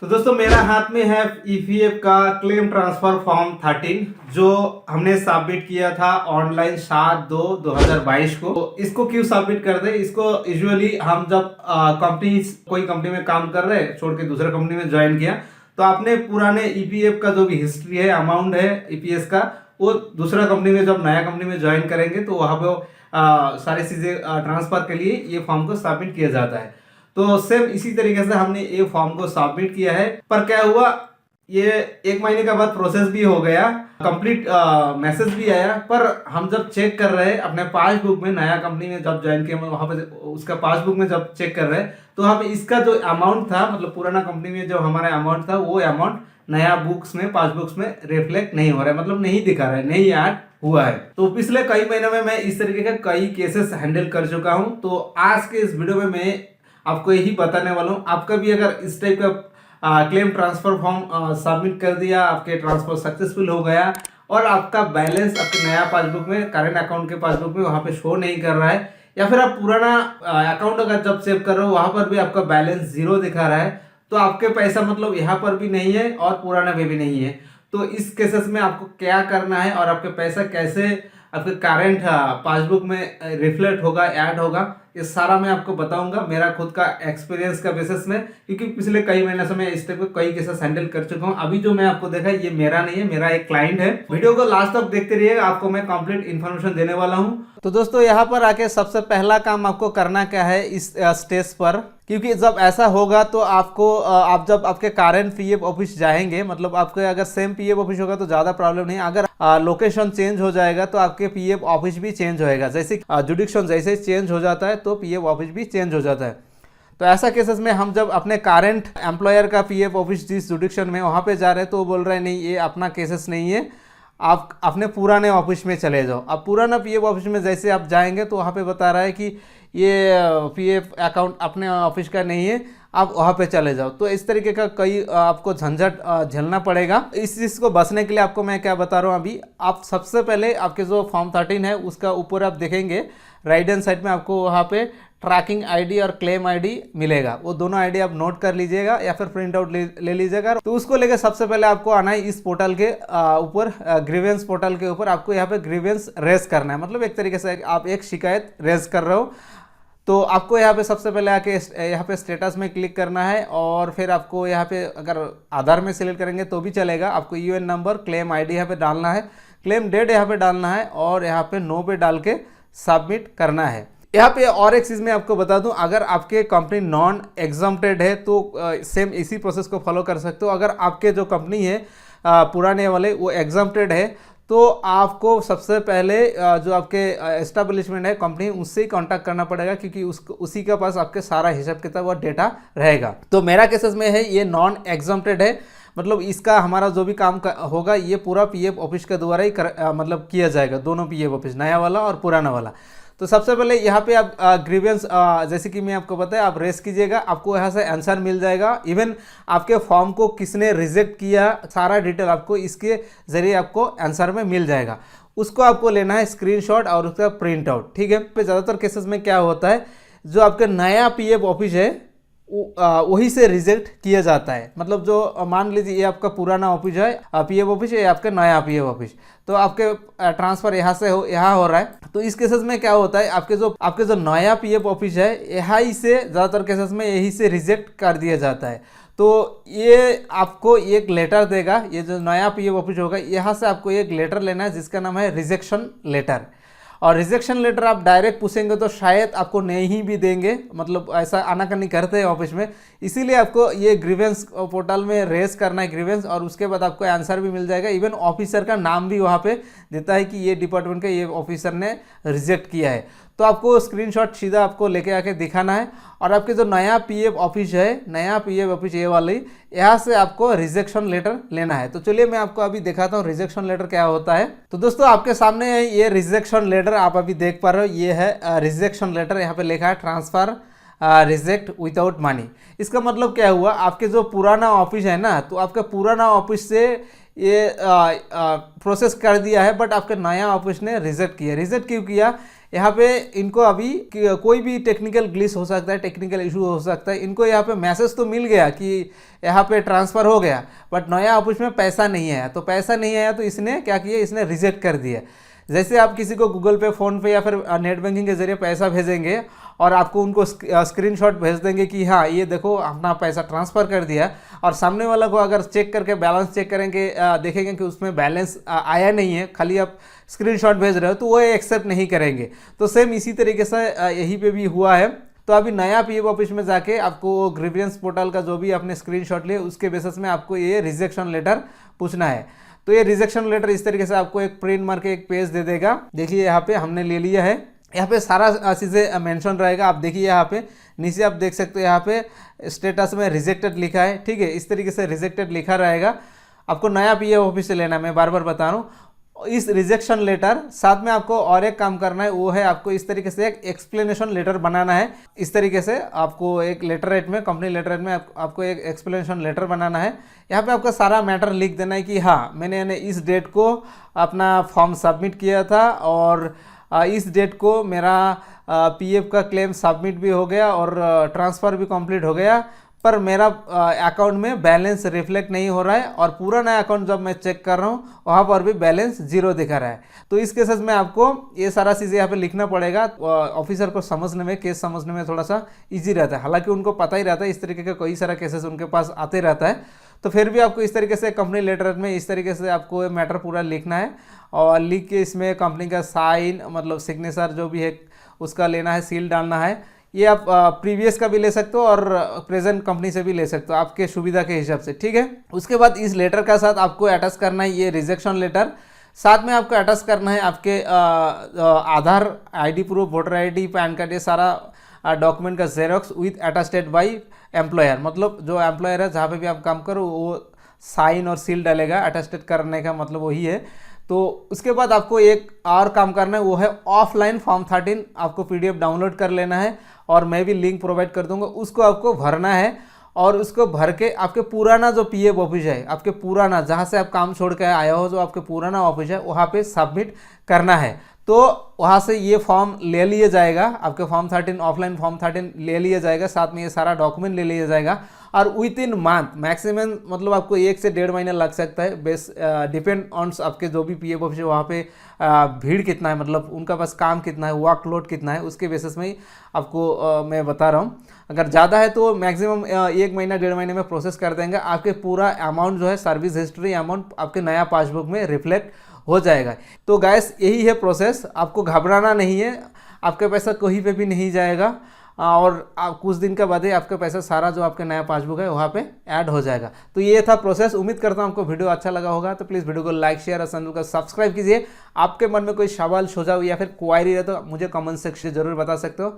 तो दोस्तों मेरा हाथ में है ईपीएफ का क्लेम ट्रांसफर फॉर्म 13 जो हमने सबमिट किया था ऑनलाइन 7/2/2022 को। तो इसको क्यों सबमिट कर दे, इसको यूजुअली हम जब कोई कंपनी में काम कर रहे छोड़ के दूसरे कंपनी में ज्वाइन किया तो आपने पुराने ईपीएफ का जो भी हिस्ट्री है, अमाउंट है ईपीएस का, वो दूसरा कंपनी में जब नया कंपनी में ज्वाइन करेंगे तो वहां पे सारी चीजें ट्रांसफर के लिए ये फॉर्म को सबमिट किया जाता है। तो सेम इसी तरीके से हमने ये फॉर्म को सबमिट किया है। पर क्या हुआ, ये 1 महीने के बाद प्रोसेस भी हो गया, कंप्लीट मैसेज भी आया, पर हम जब चेक कर रहे हैं अपने पासबुक में, नया कंपनी में जब ज्वाइन किया वहां पे उसका पासबुक में जब चेक कर रहे हैं तो हम इसका जो अमाउंट था, मतलब पुराना कंपनी में जो हमारा अमाउंट था वो अमाउंट नया बुक्स में, पासबुक्स में रिफ्लेक्ट नहीं हो रहा है, मतलब नहीं दिखा रहा है, नहीं ऐड हुआ है। तो पिछले कई महीनों में मैं इस तरीके के कई केसेस हैंडल कर चुका हूं। तो आज के इस वीडियो में मैं आपको यही बताने वाला हूँ। आपका भी अगर इस टाइप का क्लेम ट्रांसफर फॉर्म सबमिट कर दिया, आपके ट्रांसफर सक्सेसफुल हो गया और आपका बैलेंस आपके नया पासबुक में, करंट अकाउंट के पासबुक में वहां पे शो नहीं कर रहा है, या फिर आप पुराना अकाउंट अगर जब सेव कर रहे हो वहां पर भी आपका बैलेंस 0 दिखा रहा है, तो आपके पैसा मतलब यहाँ पर भी नहीं है और पुराना में भी नहीं है। तो इस केसेस में आपको क्या करना है और आपके पैसा कैसे आपके करंट पासबुक में रिफ्लेक्ट होगा, ऐड होगा, ये सारा मैं आपको बताऊंगा मेरा खुद का एक्सपीरियंस का बेसिस में, क्योंकि पिछले कई महीने से मैं इस टाइप के कई केसेस हैंडल कर चुका हूं। अभी जो मैं आपको देखा ये मेरा नहीं है, मेरा एक क्लाइंट है। वीडियो को लास्ट तक देखते रहिएगा, आपको मैं कंप्लीट इन्फॉर्मेशन देने वाला हूं। तो दोस्तों यहाँ पर आके सबसे पहला काम आपको करना क्या है इस स्टेज पर, क्योंकि जब ऐसा होगा तो आपको आप जब आपके करंट पीएफ ऑफिस जाएंगे, मतलब आपके अगर सेम पीएफ ऑफिस होगा तो ज़्यादा प्रॉब्लम नहीं, अगर लोकेशन चेंज हो जाएगा तो आपके पीएफ ऑफिस भी चेंज होएगा। जैसे जुडिक्शन जैसे चेंज हो जाता है तो पीएफ ऑफिस भी चेंज हो जाता है। तो ऐसा केसेस में हम जब अपने करंट एम्प्लॉयर का पीएफ ऑफिस जिस जुडिक्शन में वहाँ पे जा रहे हैं तो वो बोल रहे हैं नहीं ये अपना केसेस नहीं है, आप अपने पुराने ऑफिस में चले जाओ। अब पुराना पीएफ ऑफिस में जैसे आप जाएंगे तो वहाँ पे बता रहा है कि ये पीएफ अकाउंट अपने ऑफिस का नहीं है, आप वहाँ पे चले जाओ। तो इस तरीके का कई आपको झंझट झेलना पड़ेगा। इस चीज़ को बचने के लिए आपको मैं क्या बता रहा हूँ, अभी आप सबसे पहले आपके जो फॉर्म 13 है उसका ऊपर आप देखेंगे राइट हैंड साइड में आपको वहाँ पे ट्रैकिंग आईडी और क्लेम आईडी मिलेगा। वो दोनों आईडी आप नोट कर लीजिएगा या फिर प्रिंट आउट ले लीजिएगा। तो उसको लेकर सबसे पहले आपको आना है इस पोर्टल के ऊपर, ग्रीवेंस पोर्टल के ऊपर आपको यहाँ पे ग्रीवेंस रेज करना है। मतलब एक तरीके से आप एक शिकायत रेज कर रहे हो, तो आपको यहाँ पे सबसे पहले आके यहाँ पे स्टेटस में क्लिक करना है और फिर आपको यहाँ पे अगर आधार में सिलेक्ट करेंगे तो भी चलेगा। आपको यूएन नंबर, क्लेम आईडी यहाँ पे डालना है, क्लेम डेट यहाँ पे डालना है और यहाँ पे नो पे डाल के सबमिट करना है। यहाँ पे और एक चीज़ मैं आपको बता दूं, अगर आपके कंपनी नॉन एग्जम्प्टेड है तो सेम इसी प्रोसेस को फॉलो कर सकते हो। अगर आपके जो कंपनी है पुराने वाले वो एग्जम्प्टेड है तो आपको सबसे पहले जो आपके एस्टेब्लिशमेंट है कंपनी उससे ही कांटेक्ट करना पड़ेगा, क्योंकि उसी के पास आपके सारा हिसाब किताब और डेटा रहेगा। तो मेरा केसेस में है ये नॉन एग्जम्प्टेड है, मतलब इसका हमारा जो भी काम होगा ये पूरा पीएफ ऑफिस के द्वारा ही मतलब किया जाएगा, दोनों पीएफ ऑफिस, नया वाला और पुराना वाला। तो सबसे पहले यहाँ पे आप ग्रीवेंस जैसे कि मैं आपको बताया आप रेस कीजिएगा, आपको यहाँ से आंसर मिल जाएगा। इवन आपके फॉर्म को किसने रिजेक्ट किया सारा डिटेल आपको इसके ज़रिए आपको आंसर में मिल जाएगा। उसको आपको लेना है स्क्रीनशॉट और उसका प्रिंट आउट, ठीक है। पे ज़्यादातर केसेस में क्या होता है, जो आपका नया पीएफ ऑफिस है वही से रिजेक्ट किया जाता है। मतलब जो मान लीजिए ये आपका पुराना ऑफिस है पीएफ ऑफिस, ये आपका नया पीएफ ऑफिस, तो आपके ट्रांसफर यहाँ से यहाँ हो रहा है। तो इस केसेस में क्या होता है, आपके जो नया पीएफ ऑफिस है यही से ज़्यादातर केसेस में यही से रिजेक्ट कर दिया जाता है। तो ये आपको एक लेटर देगा, ये जो नया पीएफ ऑफिस होगा यहाँ से आपको एक लेटर लेना है जिसका नाम है रिजेक्शन लेटर। और रिजेक्शन लेटर आप डायरेक्ट पूछेंगे तो शायद आपको नहीं भी देंगे, मतलब ऐसा आनाकानी करते हैं ऑफिस में। इसीलिए आपको ये ग्रीवेंस पोर्टल में रेज करना है ग्रीवेंस, और उसके बाद आपको आंसर भी मिल जाएगा। इवन ऑफिसर का नाम भी वहाँ पे देता है कि ये डिपार्टमेंट का ये ऑफिसर ने रिजेक्ट किया है। तो आपको स्क्रीनशॉट सीधा आपको लेके आके दिखाना है और आपके जो नया पीएफ ऑफिस है, नया पीएफ ऑफिस ये वाली, यहाँ से आपको रिजेक्शन लेटर लेना है। तो चलिए मैं आपको अभी दिखाता हूँ रिजेक्शन लेटर क्या होता है। तो दोस्तों आपके सामने है ये रिजेक्शन लेटर, आप अभी देख पा रहे हो, ये है रिजेक्शन लेटर। यहाँ पे लिखा है ट्रांसफर रिजेक्ट विदाउट मनी। इसका मतलब क्या हुआ, आपके जो पुराना ऑफिस है ना, तो आपका पुराना ऑफिस से ये प्रोसेस कर दिया है, बट आपके नया ऑफिस ने रिजेक्ट किया। रिजेक्ट क्यों किया, यहाँ पे इनको अभी कोई भी टेक्निकल ग्लिच हो सकता है, टेक्निकल इशू हो सकता है। इनको यहाँ पे मैसेज तो मिल गया कि यहाँ पे ट्रांसफ़र हो गया, बट नया ऑफिस में पैसा नहीं आया। तो पैसा नहीं आया तो इसने क्या किया, इसने रिजेक्ट कर दिया। जैसे आप किसी को गूगल पे, फ़ोन पे या फिर नेट बैंकिंग के जरिए पैसा भेजेंगे और आपको उनको स्क्रीनशॉट भेज देंगे कि हाँ ये देखो अपना पैसा ट्रांसफ़र कर दिया, और सामने वाला को अगर चेक करके बैलेंस चेक करेंगे, देखेंगे कि उसमें बैलेंस आया नहीं है, खाली आप स्क्रीनशॉट भेज रहे हो, तो वो एक्सेप्ट नहीं करेंगे। तो सेम इसी तरीके से यहीं पे भी हुआ है। तो अभी नया पीएफ ऑफिस में जाके आपको ग्रीवियंस पोर्टल का जो भी आपने स्क्रीनशॉट लिए उसके बेसिस में आपको ये रिजेक्शन लेटर पूछना है। तो ये रिजेक्शन लेटर इस तरीके से आपको एक प्रिंट मार के एक पेज दे देगा। देखिए यहाँ पे हमने ले लिया है, यहाँ पे सारा चीज़ें मेंशन रहेगा। आप देखिए यहाँ पे नीचे आप देख सकते हो, यहाँ पे स्टेटस में रिजेक्टेड लिखा है, ठीक है। इस तरीके से रिजेक्टेड लिखा रहेगा। आपको नया पीएफ ऑफिस से लेना है, मैं बार बार बता रहा हूँ। इस रिजेक्शन लेटर साथ में आपको और एक काम करना है, वो है आपको इस तरीके से एक एक्सप्लेनेशन लेटर बनाना है। इस तरीके से आपको एक लेटरेट में, कंपनी लेटरेट में आपको एक एक्सप्लेनेशन लेटर बनाना है। यहाँ पे आपका सारा मैटर लिख देना है कि हाँ मैंने इस डेट को अपना फॉर्म सबमिट किया था और इस डेट को मेरा पीएफ का क्लेम सबमिट भी हो गया और ट्रांसफ़र भी कंप्लीट हो गया, पर मेरा अकाउंट में बैलेंस रिफ्लेक्ट नहीं हो रहा है, और पूरा नया अकाउंट जब मैं चेक कर रहा हूँ वहाँ पर भी बैलेंस जीरो दिखा रहा है। तो इस केसेस में आपको ये सारा चीज़ें यहाँ पे लिखना पड़ेगा। ऑफिसर को समझने में, केस समझने में थोड़ा सा इजी रहता है। हालांकि उनको पता ही रहता है, इस तरीके का कई सारा केसेस उनके पास आते रहता है, तो फिर भी आपको इस तरीके से कंपनी लेटर में इस तरीके से आपको मैटर पूरा लिखना है, और लिख के इसमें कंपनी का साइन, मतलब सिग्नेचर जो भी है उसका लेना है, सील डालना है। ये आप प्रीवियस का भी ले सकते हो और प्रेजेंट कंपनी से भी ले सकते हो, आपके सुविधा के हिसाब से, ठीक है। उसके बाद इस लेटर का साथ आपको अटैच करना है ये रिजेक्शन लेटर। साथ में आपको अटैच करना है आपके Aadhaar, ID proof, voter ID, PAN card, ये सारा डॉक्यूमेंट का xerox with attested by employer. मतलब जो एम्प्लॉयर है जहाँ पे भी आप काम करो वो साइन और सील डालेगा। अटेस्टेड करने का मतलब वही है। तो उसके बाद आपको एक और काम करना है, वो है ऑफलाइन फॉर्म 13 आपको पीडीएफ डाउनलोड कर लेना है, और मैं भी लिंक प्रोवाइड कर दूंगा, उसको आपको भरना है। और उसको भर के आपके पुराना जो पीएफ ऑफिस है, आपके पुराना जहाँ से आप काम छोड़ के आए हो, जो आपके पुराना ऑफिस है वहाँ पे सबमिट करना है। तो वहाँ से ये फॉर्म ले लिया जाएगा, आपके फॉर्म 13, ऑफलाइन फॉर्म 13 ले लिया जाएगा, साथ में ये सारा डॉक्यूमेंट ले लिया जाएगा। और विद इन मंथ मैक्सिमम, मतलब आपको 1 से 1.5 महीना लग सकता है, बेस डिपेंड ऑन आपके जो भी पीएफ ऑफिस है वहाँ पे भीड़ कितना है, मतलब उनका पास काम कितना है, वर्कलोड कितना है, उसके बेसिस में ही आपको मैं बता रहा हूँ। अगर ज़्यादा है तो मैक्सिमम 1 महीना 1.5 महीने में प्रोसेस कर देंगे। आपके पूरा अमाउंट जो है, सर्विस हिस्ट्री अमाउंट आपके नया पासबुक में रिफ्लेक्ट हो जाएगा। तो गैस यही है प्रोसेस, आपको घबराना नहीं है, आपका पैसा कहीं पे भी नहीं जाएगा, और कुछ दिन के बाद ही आपका पैसा सारा जो आपका नया पासबुक है वहाँ पे ऐड हो जाएगा। तो ये था प्रोसेस। उम्मीद करता हूँ आपको वीडियो अच्छा लगा होगा, तो प्लीज़ वीडियो को लाइक, शेयर और चैनल को सब्सक्राइब कीजिए। आपके मन में कोई सवाल, सुझाव या फिर क्वायरी है तो मुझे कमेंट सेक्शन जरूर बता सकते हो।